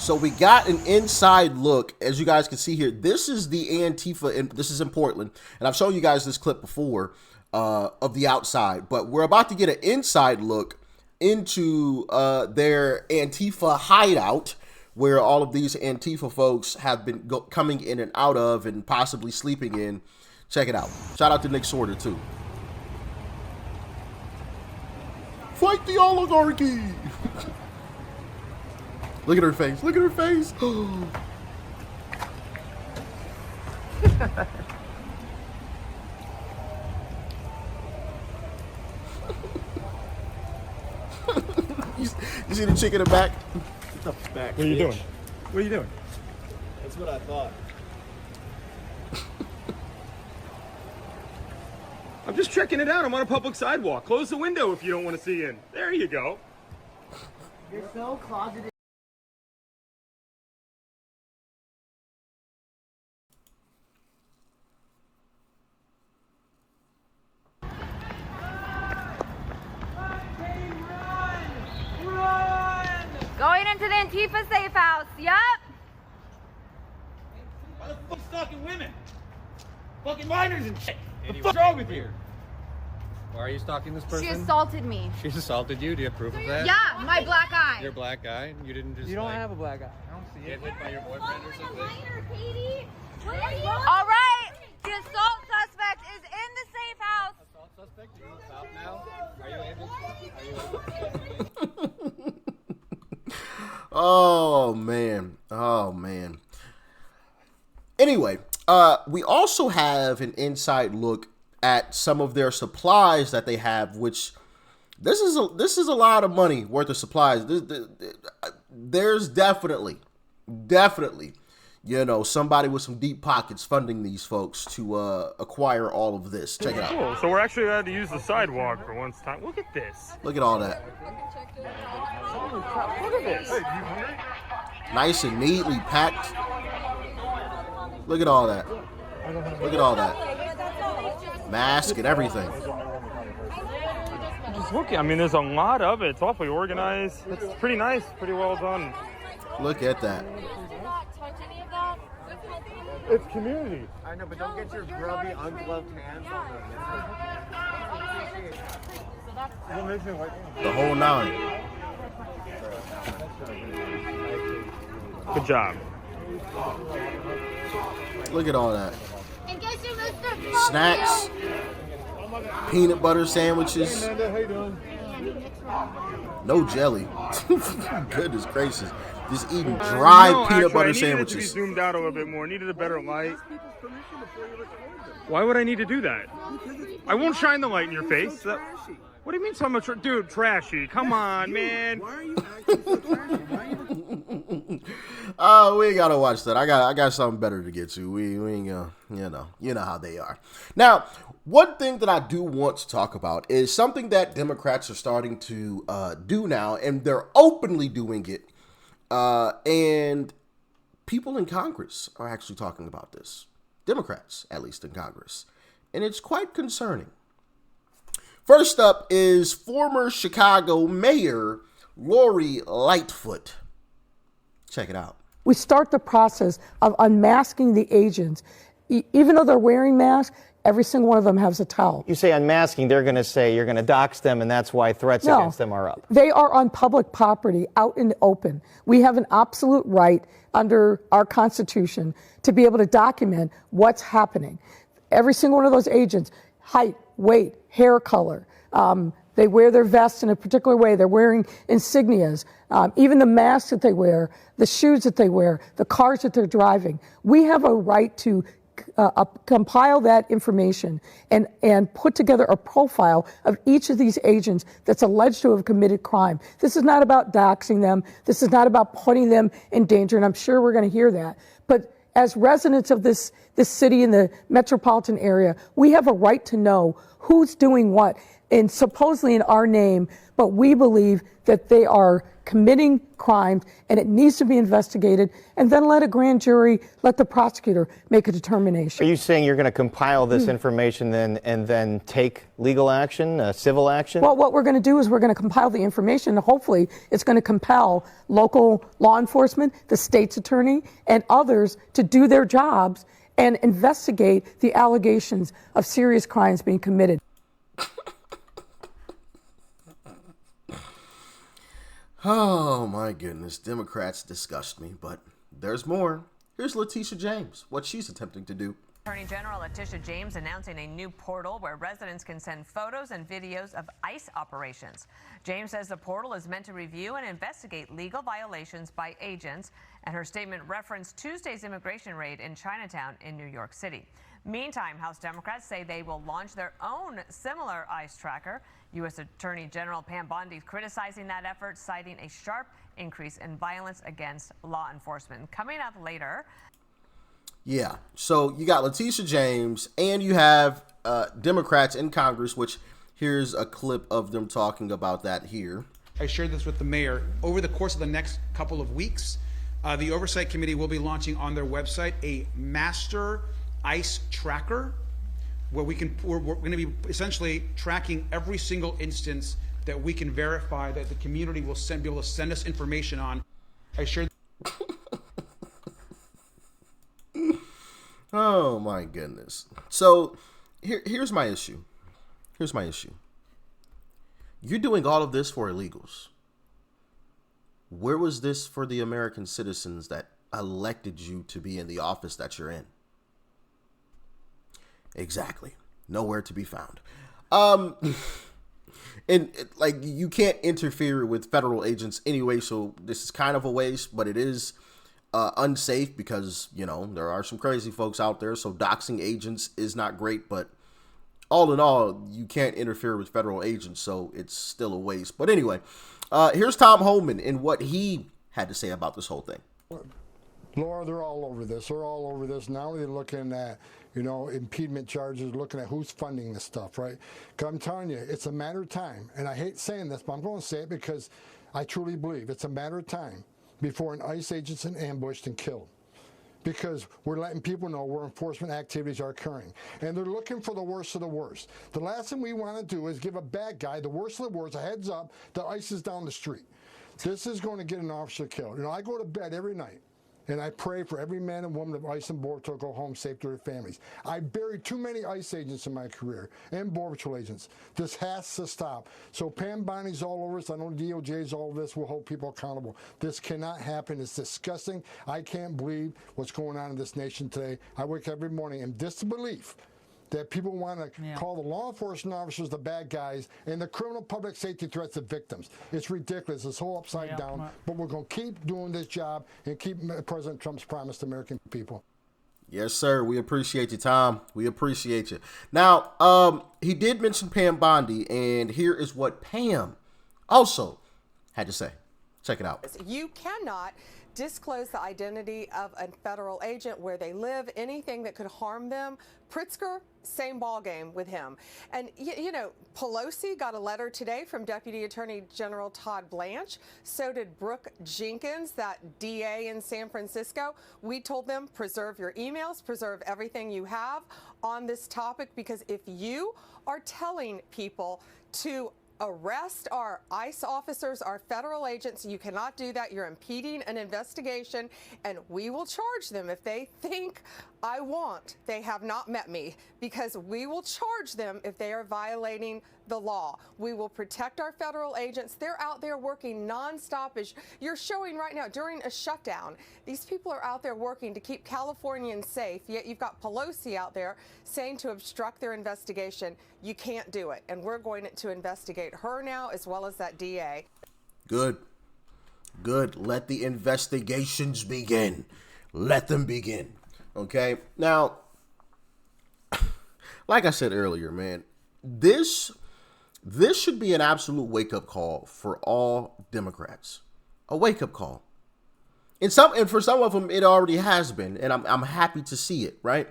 So we got an inside look, as you guys can see here. This is the Antifa, and this is in Portland, and I've shown you guys this clip before of the outside, but we're about to get an inside look into their Antifa hideout, where all of these Antifa folks have been coming in and out of and possibly sleeping in. Check it out. Shout out to Nick Sorter, too. Fight the oligarchy! Look at her face. Look at her face. You see the chick in the back? Get the back. What are you doing? What are you doing? That's what I thought. I'm just checking it out. I'm on a public sidewalk. Close the window if you don't want to see in. There you go. You're so closeted. Going into the Antifa safe house. Yup. Why the fuck stalking women? Fucking minors and shit. What the fuck's wrong with you? Why are you stalking this person? She assaulted me. She assaulted you? Do you have proof of that? Yeah, my black eye. Your black eye? You didn't just. You don't have a black eye. I don't see Get it. hit by your boyfriend or something? All right. The assault suspect is in the safe house. Assault suspect? Are you out now? Are you able? Oh, man. Oh, man. Anyway, we also have an inside look at some of their supplies that they have, which this is a lot of money worth of supplies. There's definitely, you know, somebody with some deep pockets funding these folks to acquire all of this. Check it out. Cool. So we're actually allowed to use the sidewalk for once time. Look at this. Look at all that. Look at this. Hey, you hungry? Nice and neatly packed. Look at all that. Look at all that. Mask and everything. Just looking. I mean, there's a lot of it. It's awfully organized. It's pretty nice. Pretty well done. Look at that. It's community. I know, but don't get your grubby, ungloved hands on them. The whole nine. Good job. Look at all that. Snacks, peanut butter sandwiches, no jelly. Goodness gracious. Just eating dry peanut butter I needed sandwiches. it to be zoomed out a little bit more. Needed a better light. Why would I need to do that? I won't shine the light in your face. What do you mean so much? Dude, trashy. Come on, man. Why are you acting so trashy? Why are you... We ain't gotta watch that. I got something better to get to. We ain't gonna, you know how they are. Now, one thing that I do want to talk about is something that Democrats are starting to do now, and they're openly doing it. And people in Congress are actually talking about this. Democrats, at least in Congress. And it's quite concerning. First up is former Chicago Mayor Lori Lightfoot. Check it out. We start the process of unmasking the agents. Even though they're wearing masks, every single one of them has a towel. You say unmasking, they're going to say you're going to dox them, and that's why threats against them are up. They are on public property, out in the open. We have an absolute right under our Constitution to be able to document what's happening. Every single one of those agents, height, weight, hair color, they wear their vests in a particular way. They're wearing insignias. Even the masks that they wear, the shoes that they wear, the cars that they're driving. We have a right to compile that information and put together a profile of each of these agents that's alleged to have committed crime. This is not about doxing them. This is not about putting them in danger, and I'm sure we're going to hear that. But as residents of this city in the metropolitan area, we have a right to know who's doing what. in supposedly in our name, but we believe that they are committing crimes and it needs to be investigated, and then let a grand jury, let the prosecutor make a determination. Are you saying you're going to compile this information then and then take legal action, civil action? Well, what we're going to do is we're going to compile the information, and hopefully it's going to compel local law enforcement, the state's attorney, and others to do their jobs and investigate the allegations of serious crimes being committed. Oh my goodness, Democrats disgust me, but there's more. Here's Letitia James, what she's attempting to do. Attorney General Letitia James announcing a new portal where residents can send photos and videos of ICE operations. James says the portal is meant to review and investigate legal violations by agents, and her statement referenced Tuesday's immigration raid in Chinatown in New York City. Meantime, House Democrats say they will launch their own similar ICE tracker. U.S. Attorney General Pam Bondi criticizing that effort, citing a sharp increase in violence against law enforcement. Coming up later. Yeah, so you got Letitia James and you have Democrats in Congress, which here's a clip of them talking about that here. I shared this with the mayor. Over the course of the next couple of weeks, the Oversight Committee will be launching on their website a master ICE tracker where we're going to be essentially tracking every single instance that we can verify that the community will be able to send us information on. I shared. Oh my goodness. So here's my issue. Here's my issue. You're doing all of this for illegals. Where was this for the American citizens that elected you to be in the office that you're in? Exactly. Nowhere to be found. And like, you can't interfere with federal agents anyway, so this is kind of a waste, but it is unsafe because, you know, there are some crazy folks out there, so doxing agents is not great, but all in all, you can't interfere with federal agents, so it's still a waste. But anyway, here's Tom Homan and what he had to say about this whole thing. Laura, they're all over this. They're all over this. Now they're looking at, you know, impediment charges, looking at who's funding this stuff, right? Because I'm telling you, it's a matter of time. And I hate saying this, but I'm going to say it because I truly believe it's a matter of time before an ICE agent's ambushed and killed. Because we're letting people know where enforcement activities are occurring. And they're looking for the worst of the worst. The last thing we want to do is give a bad guy, the worst of the worst, a heads up that ICE is down the street. This is going to get an officer killed. You know, I go to bed every night, and I pray for every man and woman of ICE and Border Patrol go home safe to their families. I buried too many ICE agents in my career and Border Patrol agents. This has to stop. So Pam Bondi's all over us. I know DOJ's all over this. We'll hold people accountable. This cannot happen. It's disgusting. I can't believe what's going on in this nation today. I wake up every morning in disbelief that people want to call the law enforcement officers the bad guys and the criminal public safety threats the victims. It's ridiculous. It's all upside down. But we're going to keep doing this job and keep President Trump's promise to American people. Yes, sir. We appreciate you, Tom. We appreciate you. Now, he did mention Pam Bondi, and here is what Pam also had to say. Check it out. You cannot disclose the identity of a federal agent, where they live, anything that could harm them. Pritzker, same ballgame with him. And, you know, Pelosi got a letter today from Deputy Attorney General Todd Blanche. So did Brooke Jenkins, that DA in San Francisco. We told them, preserve your emails, preserve everything you have on this topic, because if you are telling people to arrest our ICE officers, our federal agents, you cannot do that. You're impeding an investigation, and we will charge them if they think they have not met me, because we will charge them if they are violating the law. We will protect our federal agents. They're out there working nonstop, as you're showing right now during a shutdown. These people are out there working to keep Californians safe, yet you've got Pelosi out there saying to obstruct their investigation. You can't do it, and we're going to investigate her now, as well as that DA. Good. Good. Let the investigations begin. Let them begin. Okay? Now, like I said earlier, man, this should be an absolute wake-up call for all Democrats. A wake-up call. And for some of them, it already has been, and I'm happy to see it, right?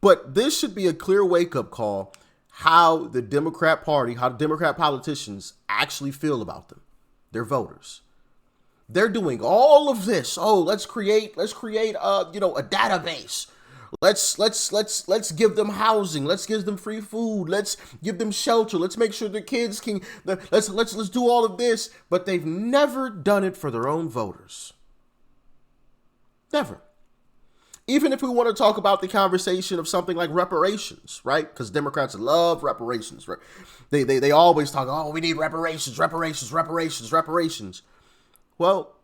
But this should be a clear wake-up call how the Democrat Party, how the Democrat politicians actually feel about them, their voters. They're doing all of this. Oh, let's create a database. Let's give them housing. Let's give them free food. Let's give them shelter. Let's make sure their kids can. Let's do all of this. But they've never done it for their own voters. Never. Even if we want to talk about the conversation of something like reparations, right? Because Democrats love reparations, right? They always talk, oh, we need reparations. Well,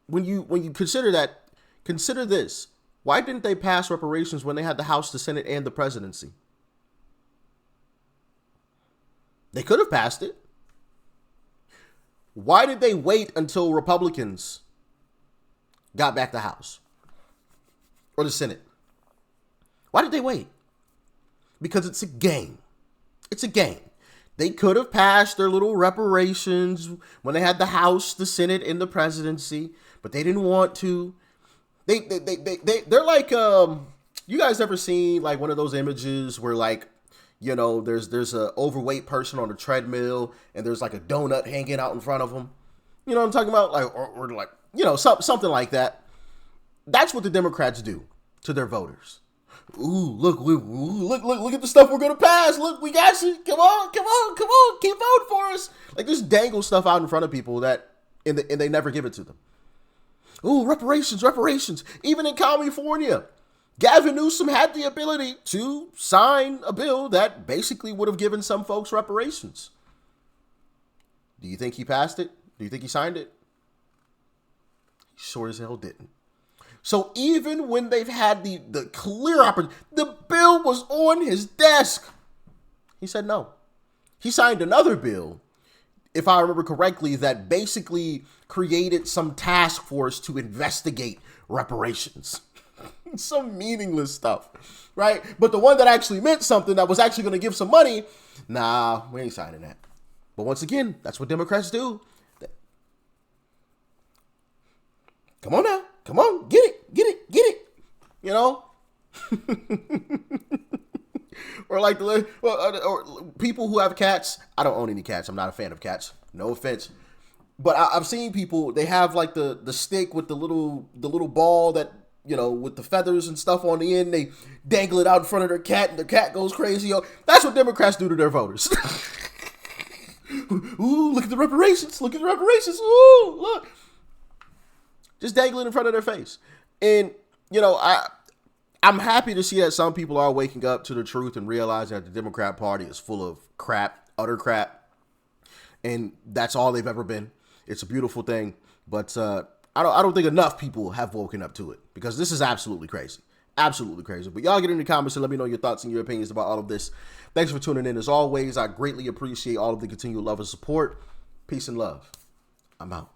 when you consider that, consider this. Why didn't they pass reparations when they had the House, the Senate, and the presidency? They could have passed it. Why did they wait until Republicans got back the House or the Senate? Why did they wait? Because it's a game. It's a game. They could have passed their little reparations when they had the House, the Senate, and the presidency, but they didn't want to. They're like, you guys ever seen like one of those images where like, you know, there's a overweight person on a treadmill and there's like a donut hanging out in front of them. You know what I'm talking about? Like, or like, you know, something like that. That's what the Democrats do to their voters. Ooh, look at the stuff we're going to pass. Look, we got you. Come on. Keep voting for us. Like, just dangle stuff out in front of people and they never give it to them. Ooh, reparations. Even in California, Gavin Newsom had the ability to sign a bill that basically would have given some folks reparations. Do you think he passed it? Do you think he signed it? He sure as hell didn't. So even when they've had the clear opportunity, the bill was on his desk, he said no. He signed another bill, if I remember correctly, that basically created some task force to investigate reparations. Some meaningless stuff, right? But the one that actually meant something, that was actually going to give some money, nah, we ain't signing that. But once again, that's what Democrats do. Come on now. Come on, get it. You know? Or like or people who have cats. I don't own any cats. I'm not a fan of cats. No offense. But I've seen people, they have like the stick with the little ball that, you know, with the feathers and stuff on the end. They dangle it out in front of their cat and the cat goes crazy. Yo, that's what Democrats do to their voters. Ooh, look at the reparations. Ooh, look. Just dangling in front of their face. And, you know, I'm happy to see that some people are waking up to the truth and realizing that the Democrat Party is full of crap, utter crap. And that's all they've ever been. It's a beautiful thing. But I don't think enough people have woken up to it, because this is absolutely crazy. Absolutely crazy. But y'all get in the comments and let me know your thoughts and your opinions about all of this. Thanks for tuning in. As always, I greatly appreciate all of the continued love and support. Peace and love. I'm out.